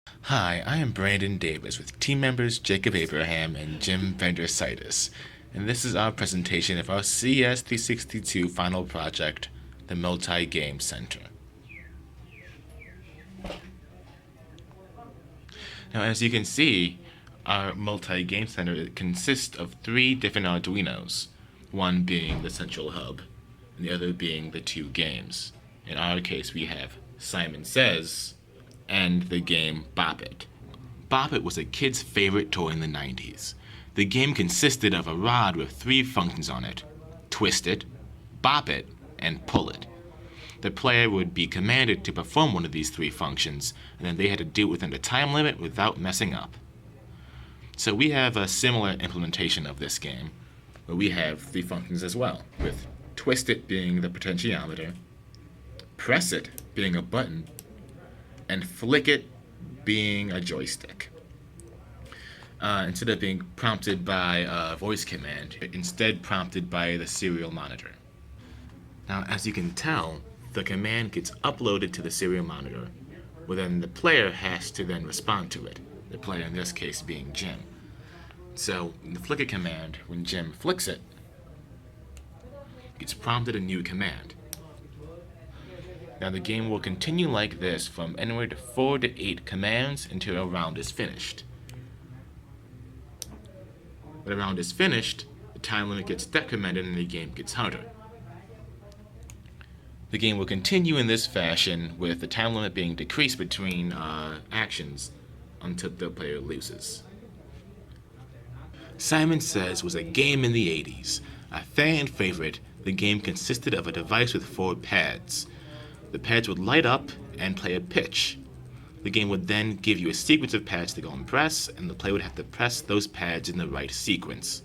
Hi, I am Brandon Davis with team members Jacob Abraham and Jim Vandersitis, and this is our presentation of our CS362 final project, the Multi-Game Center. Now, as you can see, our multi-game center consists of three different Arduinos, one being the central hub, and the other being the two games. In our case, we have Simon Says and the game Bop It. Bop It was a kid's favorite toy in the 90s. The game consisted of a rod with three functions on it: twist it, bop it, and pull it. The player would be commanded to perform one of these three functions, and then they had to do it within a time limit without messing up. So we have a similar implementation of this game, where we have three functions as well, with twist it being the potentiometer, press it being a button, and flick it being a joystick. Instead of being prompted by a voice command, instead prompted by the serial monitor. Now, as you can tell, the command gets uploaded to the serial monitor, where then the player has to then respond to it, the player in this case being Jim. So, in the flick it command, when Jim flicks it, it's prompted a new command. Now the game will continue like this from anywhere to 4 to 8 commands until a round is finished. When a round is finished, the time limit gets decremented and the game gets harder. The game will continue in this fashion, with the time limit being decreased between actions until the player loses. Simon Says was a game in the 80s. A fan favorite, the game consisted of a device with 4 pads. The pads would light up and play a pitch. The game would then give you a sequence of pads to go and press, and the player would have to press those pads in the right sequence.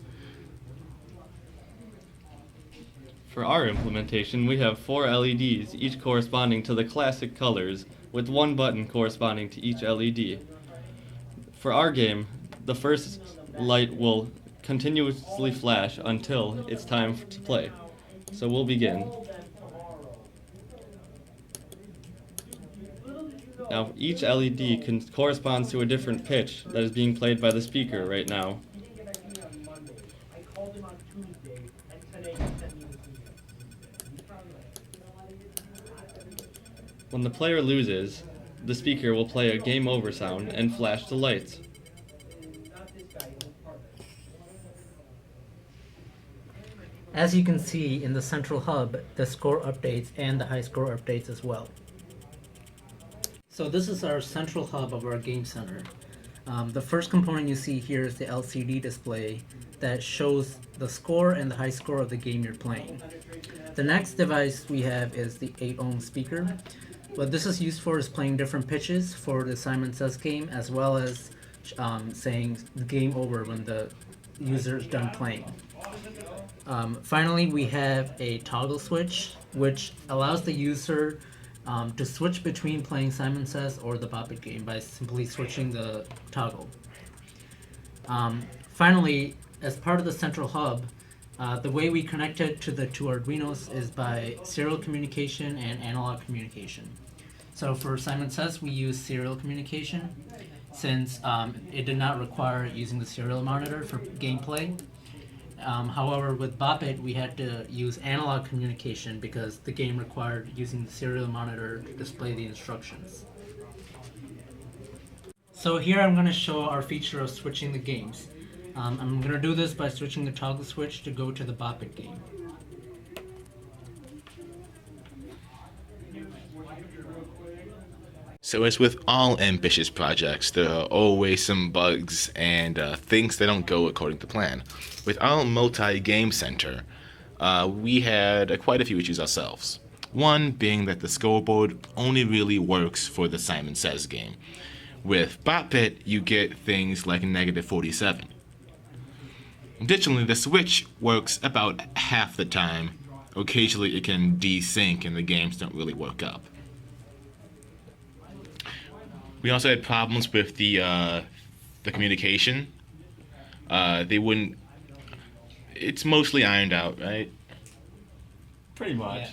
For our implementation, we have 4 LEDs, each corresponding to the classic colors, with one button corresponding to each LED. For our game, the first light will continuously flash until it's time to play. So we'll begin. Now, each LED corresponds to a different pitch that is being played by the speaker right now. When the player loses, the speaker will play a game over sound and flash the lights. As you can see in the central hub, the score updates and the high score updates as well. So this is our central hub of our game center. The first component you see here is the LCD display that shows the score and the high score of the game you're playing. The next device we have is the 8 ohm speaker. What this is used for is playing different pitches for the Simon Says game, as well as saying game over when the user is done playing. Finally, we have a toggle switch, which allows the user to switch between playing Simon Says or the Bop It game by simply switching the toggle. Finally, as part of the central hub, the way we connect it to the two Arduinos is by serial communication and analog communication. So for Simon Says, we use serial communication since it did not require using the serial monitor for gameplay. However, with Bop It, we had to use analog communication because the game required using the serial monitor to display the instructions. So here I'm going to show our feature of switching the games. I'm going to do this by switching the toggle switch to go to the Bop It game. So as with all ambitious projects, there are always some bugs and things that don't go according to plan. With our multi-game center, we had quite a few issues ourselves. One being that the scoreboard only really works for the Simon Says game. With Bop It, you get things like -47. Additionally, the switch works about half the time. Occasionally it can desync and the games don't really work up. We also had problems with the communication. They wouldn't. It's mostly ironed out, right? Pretty much.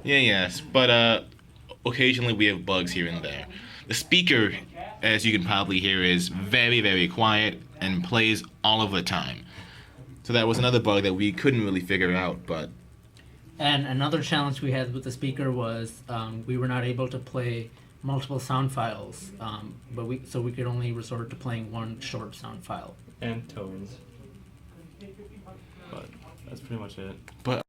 Yeah, yes, but occasionally we have bugs here and there. The speaker as you can probably hear, is very, very quiet and plays all of the time. So that was another bug that we couldn't really figure out, but And another challenge we had with the speaker was we were not able to play multiple sound files, so we could only resort to playing one short sound file. And tones. But that's pretty much it. but